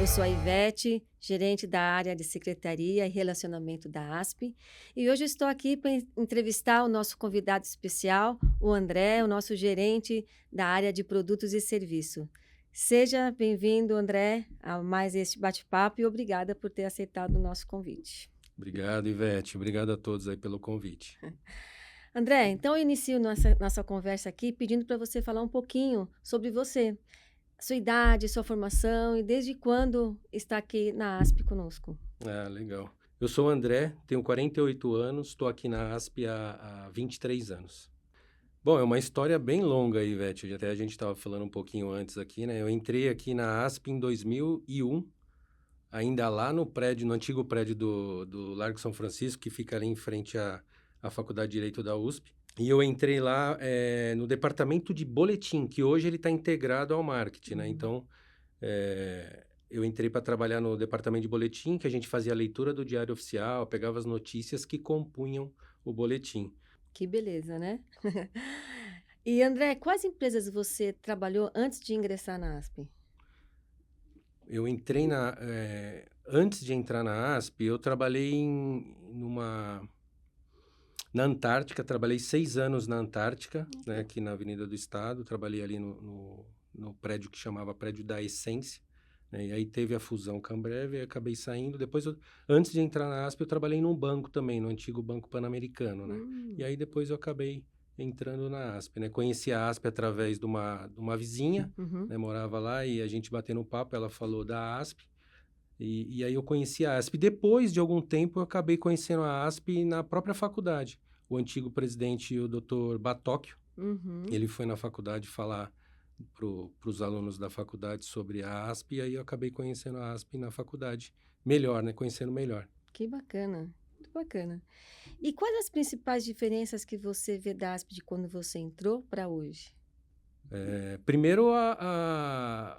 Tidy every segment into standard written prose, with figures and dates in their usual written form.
Eu sou a Ivete, gerente da área de Secretaria e Relacionamento da ASP, e hoje estou aqui para entrevistar o nosso convidado especial, o André, o nosso gerente da área de Produtos e Serviço. Seja bem-vindo, André, a mais este bate-papo e obrigada por ter aceitado o nosso convite. Obrigado, Ivete. Obrigado a todos aí pelo convite. André, então eu inicio nossa conversa aqui pedindo para você falar um pouquinho sobre você, sua idade, sua formação e desde quando está aqui na ASP conosco. Ah, legal. Eu sou o André, tenho 48 anos, estou aqui na ASP há 23 anos. Bom, é uma história bem longa, Ivete. Até a gente estava falando um pouquinho antes aqui, né? Eu entrei aqui na ASP em 2001, ainda lá no prédio, no antigo prédio do Largo São Francisco, que fica ali em frente à Faculdade de Direito da USP. E eu entrei lá no departamento de boletim, que hoje ele está integrado ao marketing, né? Uhum. Então, eu entrei para trabalhar no departamento de boletim, que a gente fazia a leitura do diário oficial, pegava as notícias que compunham o boletim. Que beleza, né? E André, quais empresas você trabalhou antes de ingressar na ASP? Eu entrei antes de entrar na ASP, eu trabalhei na Antártica, trabalhei 6 anos na Antártica, né, Legal. aqui na Avenida do Estado, trabalhei ali no prédio que chamava Prédio da Essência, né, e aí teve a fusão com a Ambev, e acabei saindo. Depois, antes de entrar na ASP, eu trabalhei num banco também, no antigo Banco Pan-Americano, né, e Hum. aí depois eu acabei entrando na ASP, né, conheci a ASP através de uma vizinha, Uhum. né, morava lá e a gente batendo um papo, ela falou da ASP, e aí eu conheci a ASP. Depois de algum tempo, eu acabei conhecendo a ASP na própria faculdade. O antigo presidente, o Dr. Batóquio, Uhum. ele foi na faculdade falar para os alunos da faculdade sobre a ASP, e aí eu acabei conhecendo a ASP na faculdade melhor, né? Conhecendo melhor. Que bacana, muito bacana. E quais as principais diferenças que você vê da ASP de quando você entrou para hoje? Primeiro,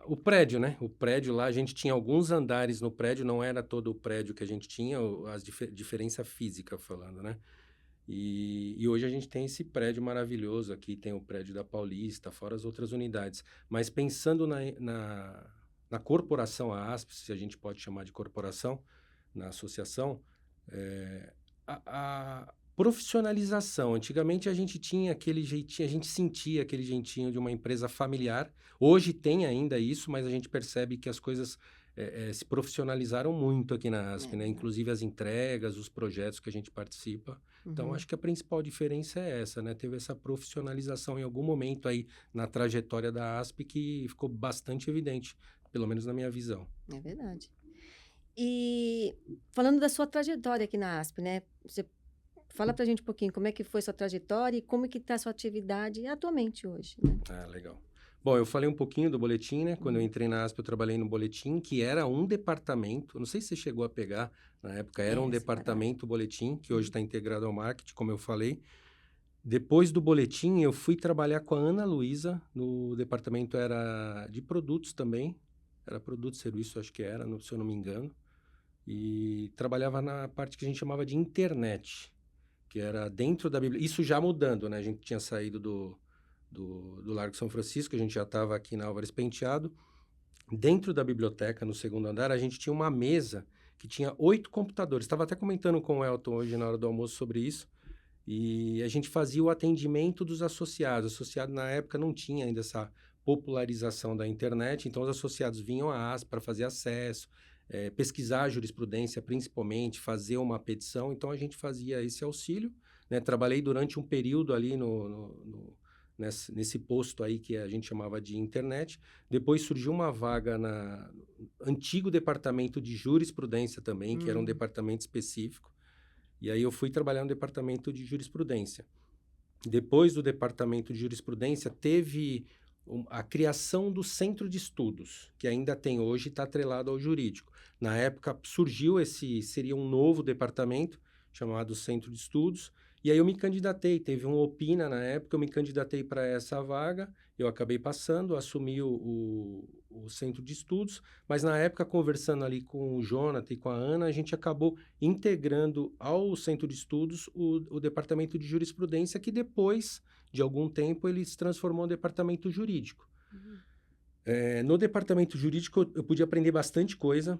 o prédio, né? O prédio lá, a gente tinha alguns andares no prédio, não era todo o prédio que a gente tinha, diferença física falando, né? E hoje a gente tem esse prédio maravilhoso aqui, tem o prédio da Paulista, fora as outras unidades. Mas pensando na corporação, a ASP, se a gente pode chamar de corporação, na associação, é, a profissionalização. Antigamente a gente tinha aquele jeitinho, a gente sentia aquele jeitinho de uma empresa familiar. Hoje tem ainda isso, mas a gente percebe que as coisas se profissionalizaram muito aqui na É ASP, né? verdade. Inclusive as entregas, os projetos que a gente participa. Então, Uhum. acho que a principal diferença é essa, né? Teve essa profissionalização em algum momento aí na trajetória da ASP que ficou bastante evidente, pelo menos na minha visão. É verdade. E falando da sua trajetória aqui na ASP, né? Você fala pra gente um pouquinho como é que foi sua trajetória e como é que está a sua atividade atualmente hoje, né? Ah, legal. Bom, eu falei um pouquinho do boletim, né? Quando eu Uhum. entrei na ASP, eu trabalhei no boletim, que era um departamento, não sei se você chegou a pegar, na época era um Era separado. departamento boletim, que hoje Uhum. está integrado ao marketing, como eu falei. Depois do boletim, eu fui trabalhar com a Ana Luísa, no departamento era de produtos também, era produto e serviço, acho que era, se eu não me engano. E trabalhava na parte que a gente chamava de internet, que era dentro da biblioteca. Isso já mudando, né? A gente tinha saído do Largo São Francisco, a gente já estava aqui na Álvares Penteado. Dentro da biblioteca, no segundo andar, a gente tinha uma mesa que tinha 8 computadores. Estava até comentando com o Elton hoje na hora do almoço sobre isso. E a gente fazia o atendimento dos associados. Associado na época não tinha ainda essa popularização da internet, então os associados vinham à ASP para fazer acesso, pesquisar a jurisprudência principalmente, fazer uma petição. Então a gente fazia esse auxílio, né? Trabalhei durante um período ali nesse posto aí que a gente chamava de internet. Depois surgiu uma vaga no antigo departamento de jurisprudência também, que era um Hum. departamento específico. E aí eu fui trabalhar no departamento de jurisprudência. Depois do departamento de jurisprudência, teve a criação do centro de estudos, que ainda tem hoje, está atrelado ao jurídico. Na época surgiu seria um novo departamento, chamado Centro de Estudos, e aí eu me candidatei, teve um Opina na época, eu me candidatei para essa vaga, eu acabei passando, assumi o Centro de Estudos, mas na época, conversando ali com o Jonathan e com a Ana, a gente acabou integrando ao Centro de Estudos o departamento de jurisprudência, que depois de algum tempo ele se transformou em departamento jurídico. Uhum. No departamento jurídico, eu pude aprender bastante coisa.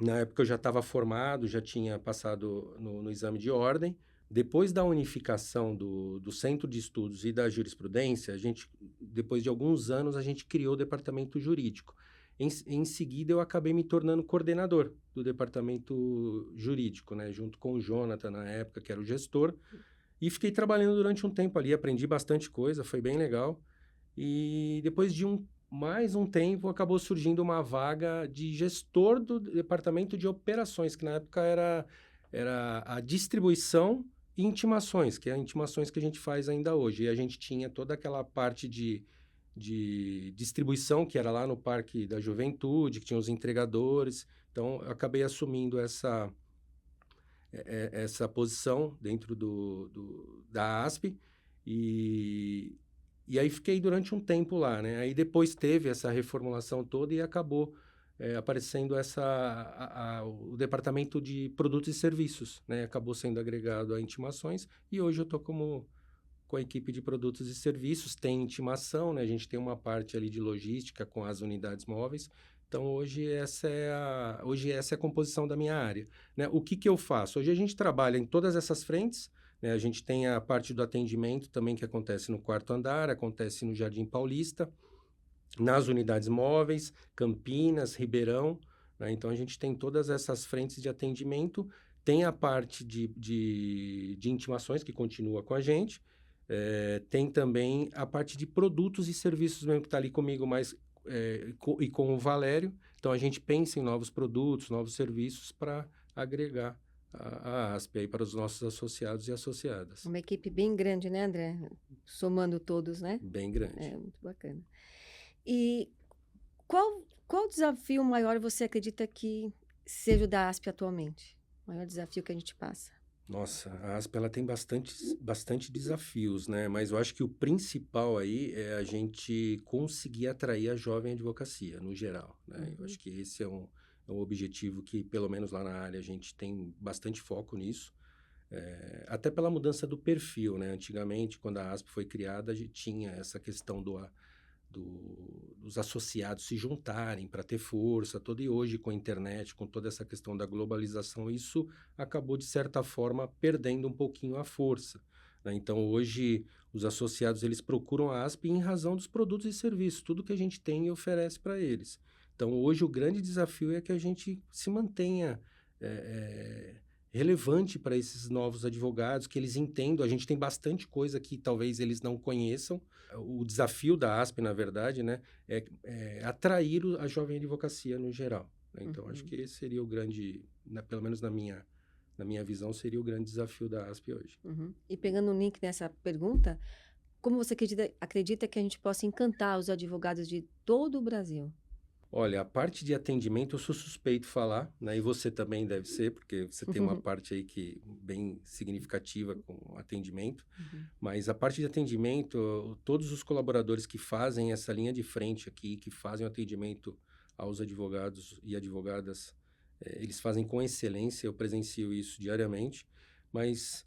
Na época eu já estava formado, já tinha passado no exame de ordem. Depois da unificação do Centro de Estudos e da Jurisprudência, depois de alguns anos, a gente criou o departamento jurídico. Em seguida, eu acabei me tornando coordenador do departamento jurídico, né? Junto com o Jonathan, na época, que era o gestor. E fiquei trabalhando durante um tempo ali, aprendi bastante coisa, foi bem legal. E depois de mais um tempo, acabou surgindo uma vaga de gestor do departamento de operações, que na época era a distribuição e intimações, que é intimações que a gente faz ainda hoje. E a gente tinha toda aquela parte de distribuição, que era lá no Parque da Juventude, que tinha os entregadores. Então, eu acabei assumindo essa posição dentro da ASP e aí fiquei durante um tempo lá, né? Aí depois teve essa reformulação toda e acabou aparecendo o departamento de produtos e serviços, né? Acabou sendo agregado a intimações e hoje eu estou com a equipe de produtos e serviços, tem intimação, né? A gente tem uma parte ali de logística com as unidades móveis. Então, hoje essa é a composição da minha área, né? O que eu faço? Hoje a gente trabalha em todas essas frentes, né? A gente tem a parte do atendimento também que acontece no quarto andar, acontece no Jardim Paulista, nas unidades móveis, Campinas, Ribeirão, né? Então, a gente tem todas essas frentes de atendimento, tem a parte de intimações que continua com a gente, tem também a parte de produtos e serviços mesmo que está ali comigo, e com o Valério. Então, a gente pensa em novos produtos, novos serviços para agregar a ASP aí para os nossos associados e associadas. Uma equipe bem grande, né, André? Somando todos, né? Bem grande. É, muito bacana. E qual desafio maior você acredita que seja o da ASP atualmente? O maior desafio que a gente passa? Nossa, a ASP ela tem bastante desafios, né? Mas eu acho que o principal aí é a gente conseguir atrair a jovem advocacia, no geral, né? Eu acho que esse é um objetivo que, pelo menos lá na área, a gente tem bastante foco nisso. Até pela mudança do perfil, né? Antigamente, quando a ASP foi criada, a gente tinha essa questão dos associados se juntarem para ter força toda, e hoje com a internet, com toda essa questão da globalização, isso acabou, de certa forma, perdendo um pouquinho a força, né? Então, hoje, os associados eles procuram a ASP em razão dos produtos e serviços, tudo que a gente tem e oferece para eles. Então, hoje, o grande desafio é que a gente se mantenha relevante para esses novos advogados, que eles entendam. A gente tem bastante coisa que talvez eles não conheçam. O desafio da ASP, na verdade, né, é atrair a jovem advocacia no geral, né? Então, acho que esse seria o grande, pelo menos na minha visão, seria o grande desafio da ASP hoje. E pegando um link nessa pergunta, como você acredita que a gente possa encantar os advogados de todo o Brasil? Olha, a parte de atendimento eu sou suspeito falar, né? E você também deve ser, porque você tem uma parte aí que bem significativa com atendimento. Mas a parte de atendimento, todos os colaboradores que fazem essa linha de frente aqui, que fazem o atendimento aos advogados e advogadas, eles fazem com excelência, eu presencio isso diariamente. Mas,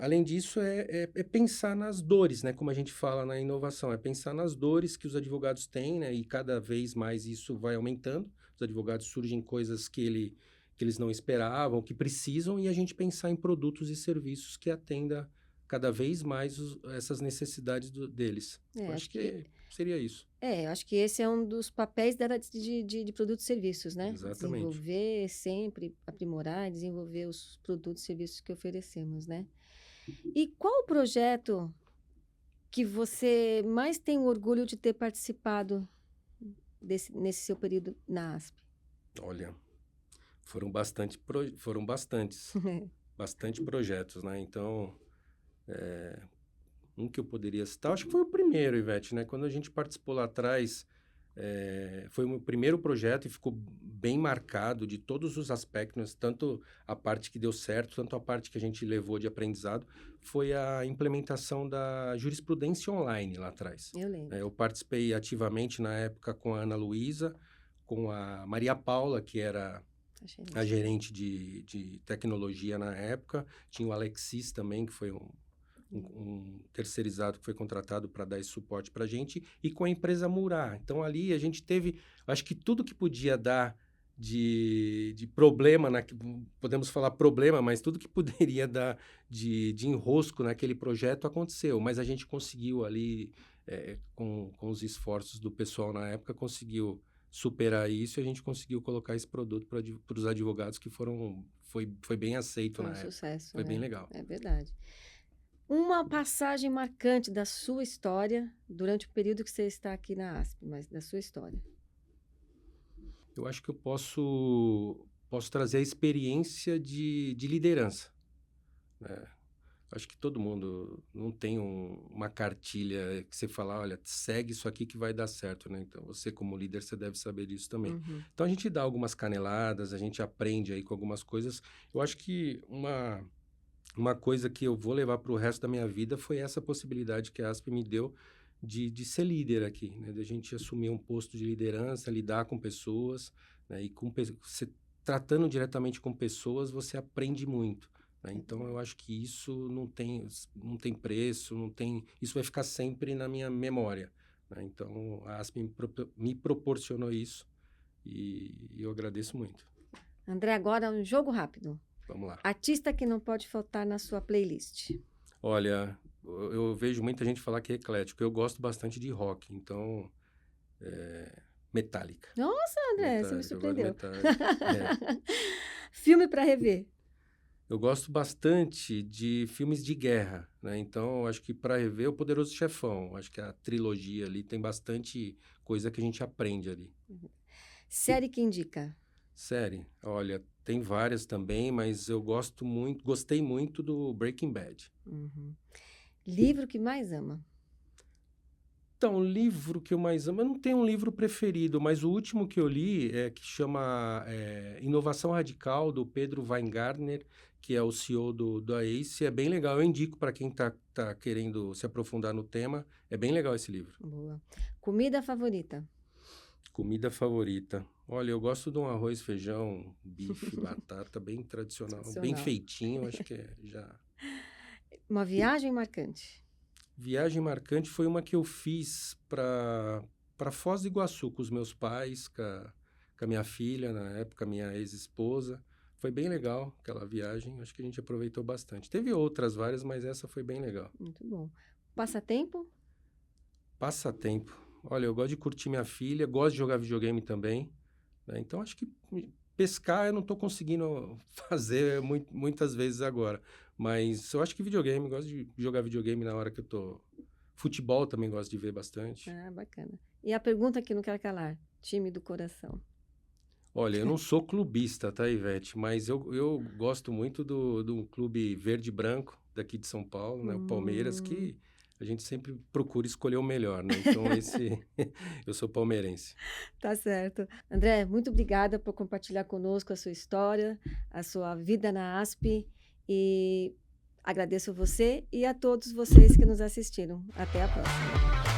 além disso, é pensar nas dores, né? Como a gente fala na inovação, é pensar nas dores que os advogados têm, né? E cada vez mais isso vai aumentando. Os advogados surgem coisas que eles não esperavam, que precisam, e a gente pensar em produtos e serviços que atenda cada vez mais essas necessidades deles. Eu acho que seria isso. Eu acho que esse é um dos papéis da área de produtos e serviços, né? Exatamente. Desenvolver sempre, aprimorar e desenvolver os produtos e serviços que oferecemos, né? E qual o projeto que você mais tem orgulho de ter participado nesse seu período na ASP? Olha, foram bastantes projetos, né? Então, um que eu poderia citar, acho que foi o primeiro, Ivete, né? Quando a gente participou lá atrás, foi o meu primeiro projeto e ficou bem marcado de todos os aspectos, tanto a parte que deu certo, tanto a parte que a gente levou de aprendizado, foi a implementação da jurisprudência online lá atrás. Eu lembro. Eu participei ativamente na época com a Ana Luísa, com a Maria Paula, que era a gerente de tecnologia na época, tinha o Alexis também, que foi um terceirizado que foi contratado para dar esse suporte para a gente, e com a empresa Murar. Então, ali a gente teve, acho que tudo que podia dar de problema, podemos falar problema, mas tudo que poderia dar de enrosco naquele projeto aconteceu. Mas a gente conseguiu ali, com os esforços do pessoal na época, conseguiu superar isso, e a gente conseguiu colocar esse produto para os advogados, que foi bem aceito Foi na um época. sucesso, Foi né? bem legal. É verdade. Uma passagem marcante da sua história durante o período que você está aqui na ASP, mas da sua história. Eu acho que eu posso trazer a experiência de liderança, né? Acho que todo mundo não tem uma cartilha que você fala, olha, segue isso aqui que vai dar certo, né? Então, você como líder, você deve saber disso também. Uhum. Então, a gente dá algumas caneladas, a gente aprende aí com algumas coisas. Eu acho que uma coisa que eu vou levar para o resto da minha vida foi essa possibilidade que a ASP me deu de ser líder aqui, né? De a gente assumir um posto de liderança, lidar com pessoas, né? E você tratando diretamente com pessoas, você aprende muito, né? Então, eu acho que isso não tem preço, isso vai ficar sempre na minha memória, né? Então, a ASP me proporcionou isso, e eu agradeço muito. André, agora um jogo rápido. Vamos lá. Artista que não pode faltar na sua playlist. Olha, eu vejo muita gente falar que é eclético. Eu gosto bastante de rock, então, Metallica. Nossa, André, você me Metallica, eu gosto de surpreendeu. Metallica. Filme para rever. Eu gosto bastante de filmes de guerra, né? Então, eu acho que para rever O Poderoso Chefão, acho que a trilogia ali tem bastante coisa que a gente aprende ali. Série que indica. Série, olha, tem várias também, mas eu gostei muito do Breaking Bad. Uhum. Livro que mais ama. Então, o livro que eu mais amo, eu não tenho um livro preferido, mas o último que eu li que chama Inovação Radical, do Pedro Weingartner, que é o CEO da ACE. É bem legal, eu indico para quem tá querendo se aprofundar no tema. É bem legal esse livro. Boa. Comida favorita. Comida favorita. Olha, eu gosto de um arroz, feijão, bife, batata, bem tradicional, bem feitinho, acho que já... Uma viagem marcante. Viagem marcante foi uma que eu fiz para Foz do Iguaçu com os meus pais, com a minha filha, na época, minha ex-esposa. Foi bem legal aquela viagem, acho que a gente aproveitou bastante. Teve outras várias, mas essa foi bem legal. Muito bom. Passatempo? Passatempo. Olha, eu gosto de curtir minha filha, gosto de jogar videogame também, né? Então, acho que pescar eu não estou conseguindo fazer muitas vezes agora. Mas eu acho que videogame, gosto de jogar videogame na hora que eu tô... Futebol também gosto de ver bastante. Ah, bacana. E a pergunta que não quero calar. Time do coração. Olha, eu não sou clubista, tá, Ivete? Mas eu gosto muito do clube verde e branco daqui de São Paulo, né? O Palmeiras, que a gente sempre procura escolher o melhor, né? Então, eu sou palmeirense. Tá certo. André, muito obrigada por compartilhar conosco a sua história, a sua vida na ASP, e agradeço você e a todos vocês que nos assistiram. Até a próxima.